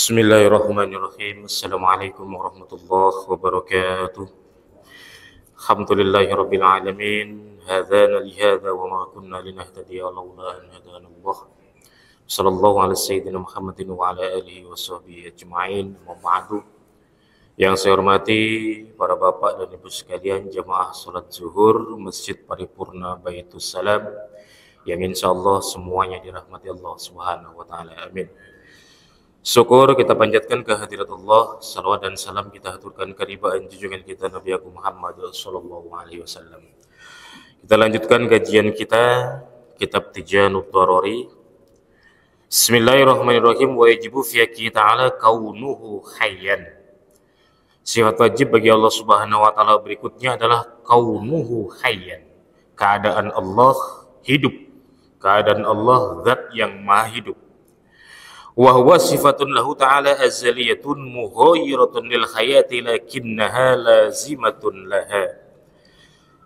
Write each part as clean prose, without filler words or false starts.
Bismillahirrahmanirrahim. Assalamualaikum warahmatullahi wabarakatuh. Alhamdulillahirabbil alamin. Hadzana li hadza wa ma kunna linahtadiya laula an hadana Allah. Sallallahu ala sayyidina Muhammadin wa ala alihi wa sahbihi ajma'in. Wa ba'du. Yang saya hormati para bapak dan ibu sekalian jamaah salat zuhur Masjid Paripurna Baitus Salam yang insyaallah semuanya dirahmati Allah Subhanahu wa taala. Amin. Syukur kita panjatkan kehadirat Allah, salawat dan salam kita haturkan keribaan junjungan kita Nabi Agung Muhammad sallallahu alaihi wasallam. Kita lanjutkan kajian kita kitab Tijanut Darari. Bismillahirrahmanirrahim. Wa yajibu fi ta'ala kaunuhu hayyan. Sifat wajib bagi Allah Subhanahu wa taala berikutnya adalah kaunuhu hayyan. Keadaan Allah hidup. Keadaan Allah zat yang maha hidup. Wa huwa sifatun lahu ta'ala azaliyatun mughayyiratun lil hayati lakinnaha lazimatun laha.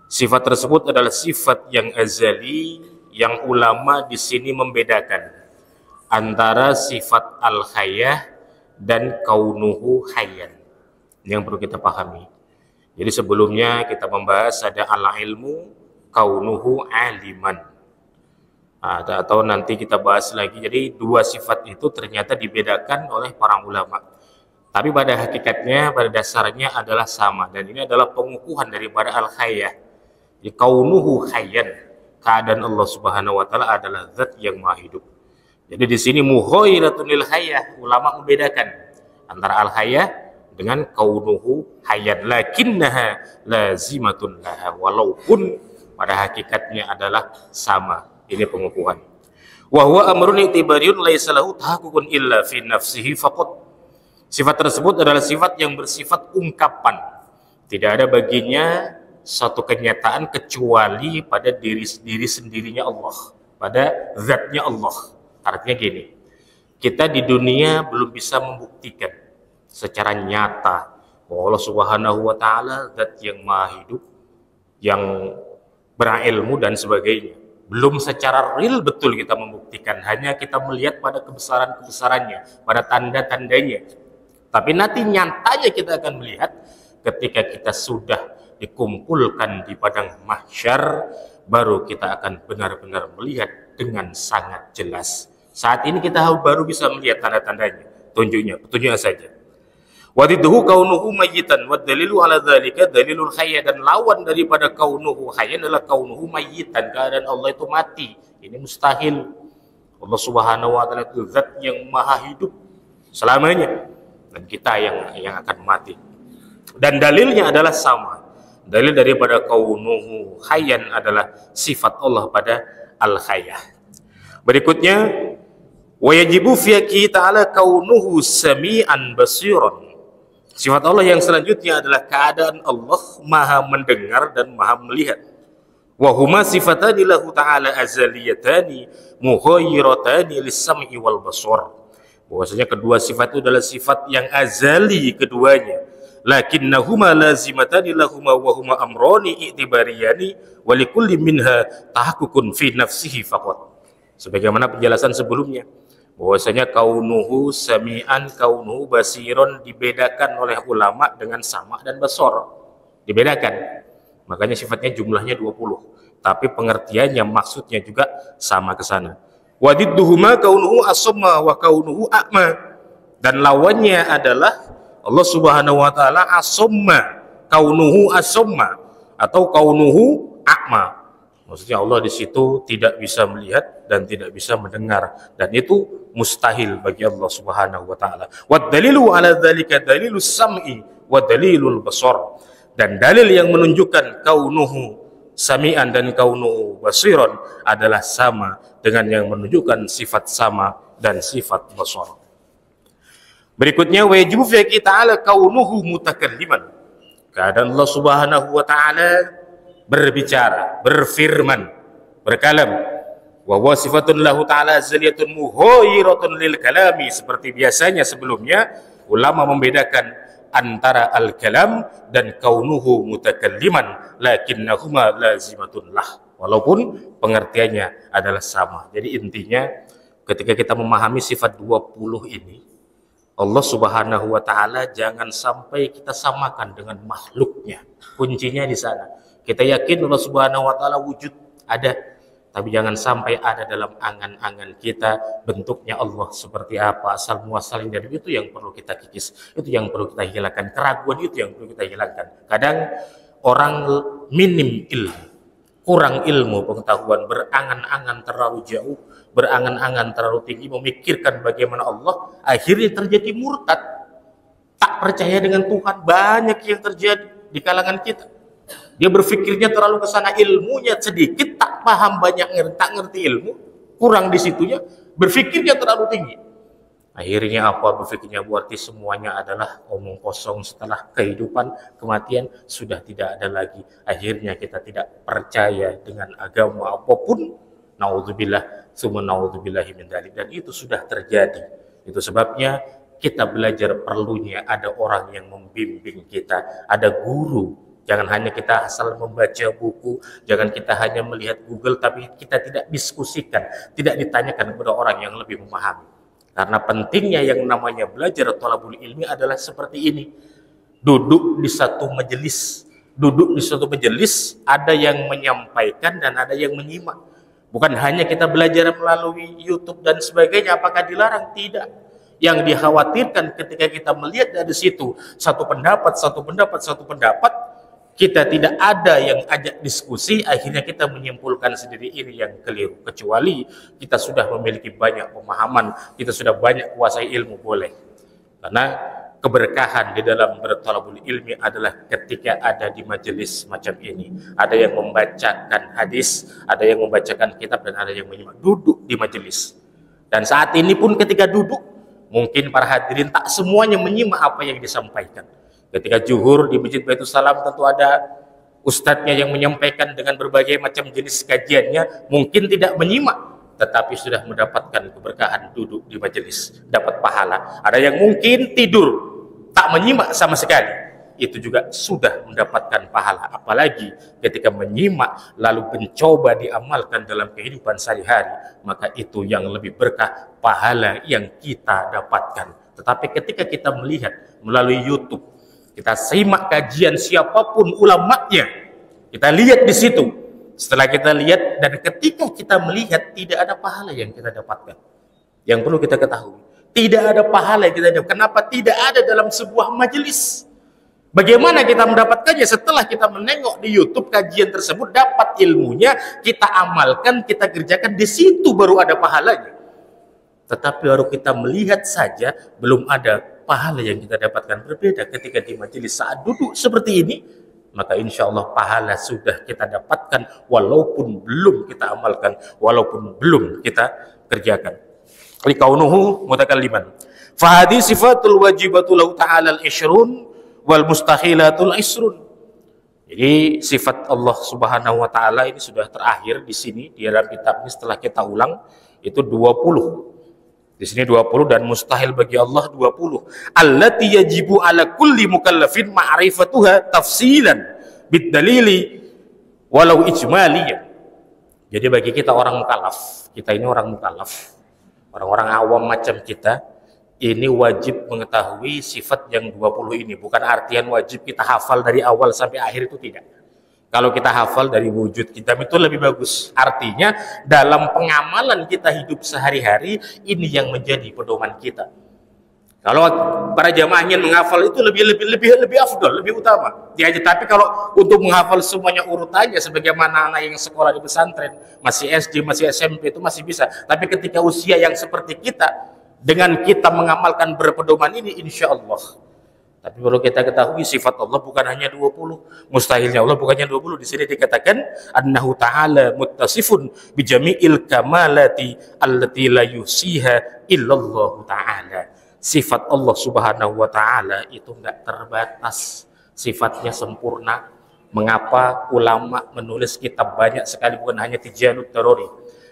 Sifat tersebut adalah sifat yang azali yang ulama di sini membedakan antara sifat al-hayah dan kaunuhu hayyan. Ini yang perlu kita pahami. Jadi sebelumnya kita membahas ada al-ilmu kaunuhu aliman. Atau nanti kita bahas lagi. Jadi dua sifat itu ternyata dibedakan oleh para ulama. Tapi pada hakikatnya, pada dasarnya adalah sama. Dan ini adalah pengukuhan daripada al-hayyah. Jadi kaunuhu hayyan, keadaan Allah Subhanahu wa taala adalah zat yang maha hidup. Jadi di sini mughayyiratun lil hayyah, ulama membedakan antara al-hayyah dengan kaunuhu hayyan. Lakinnaha lazimatun laha, walaupun pada hakikatnya adalah sama. Ini pengukuhan. Wa huwa amrun i'tibariyun laisa lahu tahaqqukun illa fi nafsihi faqat. Sifat tersebut adalah sifat yang bersifat ungkapan. Tidak ada baginya satu kenyataan kecuali pada diri sendirinya Allah, pada zatnya Allah. Artinya gini, kita di dunia belum bisa membuktikan secara nyata bahwa Allah Subhanahu wa taala zat yang maha hidup, yang berilmu dan sebagainya. Belum secara real betul kita membuktikan, hanya kita melihat pada kebesaran-kebesarannya, pada tanda-tandanya. Tapi nanti nyatanya kita akan melihat ketika kita sudah dikumpulkan di padang mahsyar, baru kita akan benar-benar melihat dengan sangat jelas. Saat ini kita baru bisa melihat tanda-tandanya, petunjuknya saja. Wadiduhu kaunuhu mayyitan wa dalilu ala dzalika dalilul hayy, dan lawan daripada kaunuhu hayyan adalah kaunuhu mayyitan, keadaan Allah itu mati. Ini mustahil. Allah Subhanahu wa taala itu zat yang maha hidup selamanya, dan kita yang akan mati. Dan dalilnya adalah sama. Dalil daripada kaunuhu hayyan adalah sifat Allah pada al-hayyah. Berikutnya wa yajibu fi ta'ala kaunuhu sami'an basiran. Sifat Allah yang selanjutnya adalah keadaan Allah maha mendengar dan maha melihat. Wa huma sifatani lahu ta'ala azaliyatani mughayyiratani lis-sam'i wal basar. Bahwasanya kedua sifat itu adalah sifat yang azali keduanya. Lakinnahuma lazimatani lahuma wa huma amrani i'tibariyani wa likulli minha tahaqqukun fi nafsihi faqat. Sebagaimana penjelasan sebelumnya, bahwasanya kaunuhu sami'an, kaunuhu basiron dibedakan oleh ulama dengan sama dan basor. Dibedakan. Makanya sifatnya jumlahnya 20. Tapi pengertiannya, maksudnya juga sama ke sana. Wadidduhuma kaunuhu asamma wa kaunuhu a'ma. Dan lawannya adalah Allah Subhanahu wa taala asamma, kaunuhu asamma atau kaunuhu a'ma. Maksudnya Allah di situ tidak bisa melihat dan tidak bisa mendengar, dan itu mustahil bagi Allah Subhanahu wa taala. Wa dalilu ala dzalika dalilus sam'i wa dalilul basar. Dan dalil yang menunjukkan kaunuhu sami'an dan kaunuhu basiran adalah sama dengan yang menunjukkan sifat sama dan sifat basar. Berikutnya wa yajibu fi ta'ala kaunuhu mutakalliman. Keadaan Allah Subhanahu wa taala berbicara, berfirman, berkalam. Wa huwa sifatun lahu ta'ala azaliyatun mughayyiratun lil kalami. Seperti biasanya sebelumnya, ulama membedakan antara al-kalam dan kaunuhu mutakalliman, lakinnahuma lazimatun lah. Walaupun pengertiannya adalah sama. Jadi intinya ketika kita memahami sifat 20 ini, Allah Subhanahu wa taala jangan sampai kita samakan dengan makhluknya. Kuncinya di sana. Kita yakin Allah Subhanahu wa taala wujud, ada, tapi jangan sampai ada dalam angan-angan kita bentuknya Allah seperti apa, asal muasalnya dari itu yang perlu kita kikis, itu yang perlu kita hilangkan, keraguan itu yang perlu kita hilangkan. Kadang orang minim ilmu, kurang ilmu pengetahuan, berangan-angan terlalu jauh, berangan-angan terlalu tinggi, memikirkan bagaimana Allah, akhirnya terjadi murtad, tak percaya dengan Tuhan. Banyak yang terjadi di kalangan kita. Dia berpikirnya terlalu ke sana, ilmunya sedikit, tak paham banyak, tak ngerti ilmu, kurang di situnya, berpikirnya terlalu tinggi. Akhirnya apa? Berpikirnya berarti semuanya adalah omong kosong, setelah kehidupan, kematian sudah tidak ada lagi. Akhirnya kita tidak percaya dengan agama apapun. Naudzubillah, summa naudzubillahi min dzalik. Dan itu sudah terjadi. Itu sebabnya kita belajar perlunya ada orang yang membimbing kita, ada guru. Jangan hanya kita asal membaca buku, jangan kita hanya melihat Google, tapi kita tidak diskusikan, tidak ditanyakan kepada orang yang lebih memahami. Karena pentingnya yang namanya belajar thalabul ilmi adalah seperti ini. Duduk di satu majelis. Duduk di satu majelis, ada yang menyampaikan dan ada yang menyimak. Bukan hanya kita belajar melalui YouTube dan sebagainya, apakah dilarang? Tidak. Yang dikhawatirkan ketika kita melihat dari situ, satu pendapat, kita tidak ada yang ajak diskusi, akhirnya kita menyimpulkan sendiri, ini yang keliru. Kecuali kita sudah memiliki banyak pemahaman, kita sudah banyak kuasai ilmu, boleh. Karena keberkahan di dalam berthalabul ilmi adalah ketika ada di majelis macam ini. Ada yang membacakan hadis, ada yang membacakan kitab, dan ada yang menyimak. Duduk di majelis. Dan saat ini pun ketika duduk, mungkin para hadirin tak semuanya menyimak apa yang disampaikan. Ketika zuhur di Masjid Baitul Salam, tentu ada ustadznya yang menyampaikan dengan berbagai macam jenis kajiannya, mungkin tidak menyimak, tetapi sudah mendapatkan keberkahan duduk di majelis, dapat pahala. Ada yang mungkin tidur, tak menyimak sama sekali, itu juga sudah mendapatkan pahala. Apalagi ketika menyimak lalu mencoba diamalkan dalam kehidupan sehari-hari, maka itu yang lebih berkah, pahala yang kita dapatkan. Tetapi ketika kita melihat melalui YouTube, kita simak kajian siapapun ulamanya, kita lihat di situ. Setelah kita lihat dan ketika kita melihat, tidak ada pahala yang kita dapatkan. Yang perlu kita ketahui, tidak ada pahala yang kita dapatkan. Kenapa? Tidak ada dalam sebuah majelis. Bagaimana kita mendapatkannya? Setelah kita menengok di YouTube kajian tersebut, dapat ilmunya, kita amalkan, kita kerjakan, di situ baru ada pahalanya. Tetapi baru kita melihat saja, belum ada pahala yang kita dapatkan. Berbeda ketika di majelis saat duduk seperti ini, maka insya Allah pahala sudah kita dapatkan, walaupun belum kita amalkan, walaupun belum kita kerjakan. Likaunuhu mutakalliman. Fahadi sifatul wajibatul ta'ala al-ishrun wal mustahilatul isrun. Jadi sifat Allah Subhanahu wa taala ini sudah terakhir di sini di dalam kitab ini, setelah kita ulang itu 20. Di sini 20 dan mustahil bagi Allah 20. Allati yajibu ala kulli mukallafin ma'rifatuha tafsilan bid-dalili walau ijmaliyah. Jadi bagi kita orang mukallaf, kita ini orang mukallaf, orang-orang awam macam kita, ini wajib mengetahui sifat yang 20 ini. Bukan artian wajib kita hafal dari awal sampai akhir, itu tidak. Kalau kita hafal dari wujud kitab itu lebih bagus. Artinya dalam pengamalan kita hidup sehari-hari, ini yang menjadi pedoman kita. Kalau para jamaah ingin menghafal itu lebih afdol, lebih utama. Tapi kalau untuk menghafal semuanya urutannya, sebagaimana anak yang sekolah di pesantren, masih SD, masih SMP, itu masih bisa. Tapi ketika usia yang seperti kita, dengan kita mengamalkan berpedoman ini, insya Allah. Tapi perlu kita ketahui sifat Allah bukan hanya 20, mustahilnya Allah bukannya 20. Di sini dikatakan annahu ta'ala muttasifun bijami'il kamalati allati la yusiha illallahu ta'ala. Sifat Allah Subhanahu wa taala itu enggak terbatas, sifatnya sempurna. Mengapa ulama menulis kitab banyak sekali, bukan hanya Tijanut Daruri.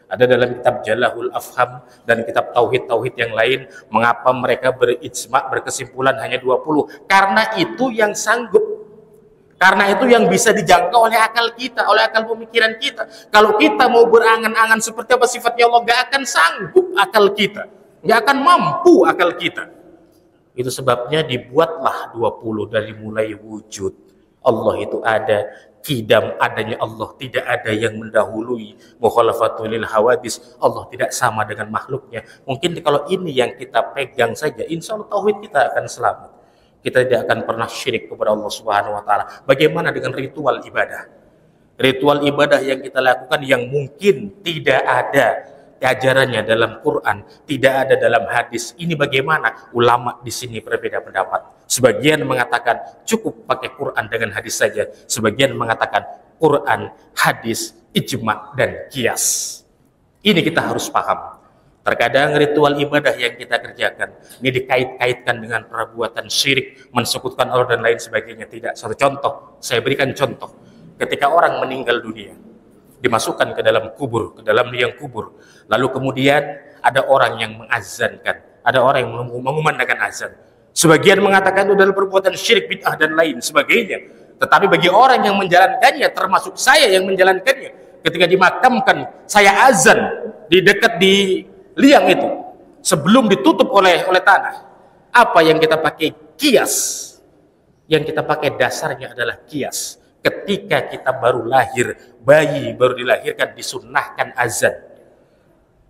Ada dalam kitab Jalahul Afham dan kitab Tauhid-Tauhid yang lain. Mengapa mereka berijma, berkesimpulan hanya 20? Karena itu yang sanggup. Karena itu yang bisa dijangkau oleh akal kita, oleh akal pemikiran kita. Kalau kita mau berangan-angan seperti apa sifatnya Allah, gak akan sanggup akal kita. Gak akan mampu akal kita. Itu sebabnya dibuatlah 20 dari mulai wujud. Allah itu ada, kidam adanya Allah, tidak ada yang mendahului. Mukhalafatul lil hawadis, Allah tidak sama dengan makhluknya. Mungkin kalau ini yang kita pegang saja, insya Allah tauhid kita akan selamat. Kita tidak akan pernah syirik kepada Allah Subhanahu wa taala. Bagaimana dengan ritual ibadah? Ritual ibadah yang kita lakukan yang mungkin tidak ada ajarannya dalam Quran, tidak ada dalam hadis. Ini bagaimana? Ulama di sini berbeda pendapat. Sebagian mengatakan cukup pakai Quran dengan hadis saja. Sebagian mengatakan Quran, hadis, ijma, dan kias. Ini kita harus paham. Terkadang ritual ibadah yang kita kerjakan ini dikait-kaitkan dengan perbuatan syirik, mensekutukan Allah dan lain sebagainya. Tidak. Satu contoh, saya berikan contoh. Ketika orang meninggal dunia, dimasukkan ke dalam kubur, ke dalam liang kubur. Lalu kemudian ada orang yang mengazankan, ada orang yang mengumandangkan azan. Sebagian mengatakan itu adalah perbuatan syirik, bid'ah dan lain sebagainya. Tetapi bagi orang yang menjalankannya, termasuk saya yang menjalankannya, ketika dimakamkan, saya azan di dekat di liang itu, sebelum ditutup oleh tanah. Apa yang kita pakai? Kias. Yang kita pakai dasarnya adalah kias. Ketika kita baru lahir, bayi baru dilahirkan, disunnahkan azan.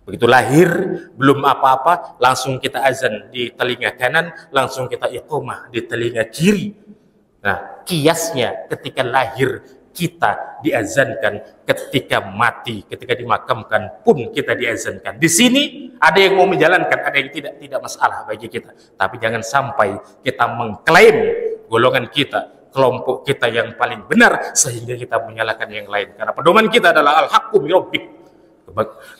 Begitu lahir, belum apa-apa, langsung kita azan di telinga kanan, langsung kita iqamah di telinga kiri. Nah, kiasnya ketika lahir kita diazankan, ketika mati, ketika dimakamkan pun kita diazankan. Di sini ada yang mau menjalankan, ada yang tidak masalah bagi kita. Tapi jangan sampai kita mengklaim golongan kita, kelompok kita yang paling benar sehingga kita menyalahkan yang lain. Karena pedoman kita adalah al-haqqu min rabbik.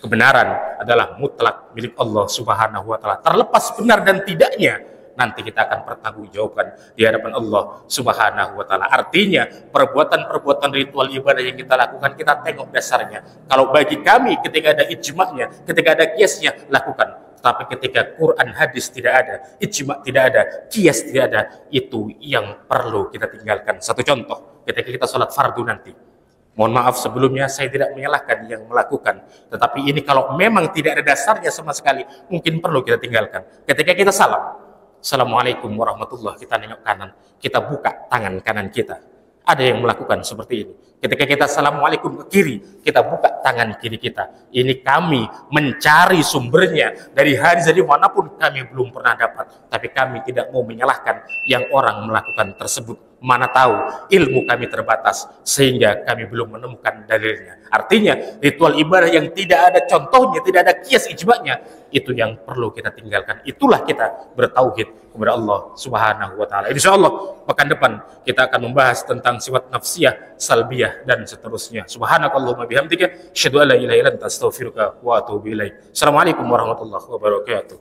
Kebenaran adalah mutlak milik Allah Subhanahu wa taala. Terlepas benar dan tidaknya, nanti kita akan bertanggungjawabkan di hadapan Allah Subhanahu wa taala. Artinya, perbuatan-perbuatan ritual ibadah yang kita lakukan, kita tengok dasarnya. Kalau bagi kami ketika ada ijma'nya, ketika ada kiasnya, lakukan. Tapi ketika Quran, hadis tidak ada, ijma' tidak ada, kias tidak ada, itu yang perlu kita tinggalkan. Satu contoh, ketika kita sholat fardu nanti. Mohon maaf sebelumnya, saya tidak menyalahkan yang melakukan. Tetapi ini kalau memang tidak ada dasarnya sama sekali, mungkin perlu kita tinggalkan. Ketika kita salam, Assalamualaikum warahmatullahi, kita nengok kanan, kita buka tangan kanan kita. Ada yang melakukan seperti ini. Ketika kita Assalamualaikum ke kiri, kita buka tangan kiri kita. Ini kami mencari sumbernya dari hadis dari manapun kami belum pernah dapat. Tapi kami tidak mau menyalahkan yang orang melakukan tersebut. Mana tahu ilmu kami terbatas sehingga kami belum menemukan dalilnya. Artinya ritual ibadah yang tidak ada contohnya, tidak ada kias ijma'nya, itu yang perlu kita tinggalkan. Itulah kita bertauhid kepada Allah Subhanahu wa taala. Insyaallah pekan depan kita akan membahas tentang sifat nafsiyah, salbiyah dan seterusnya. Subhanakallahumma bihamdika asyhadu an la ilaha illa anta astaghfiruka wa atubu ilaik. Assalamualaikum warahmatullahi wabarakatuh.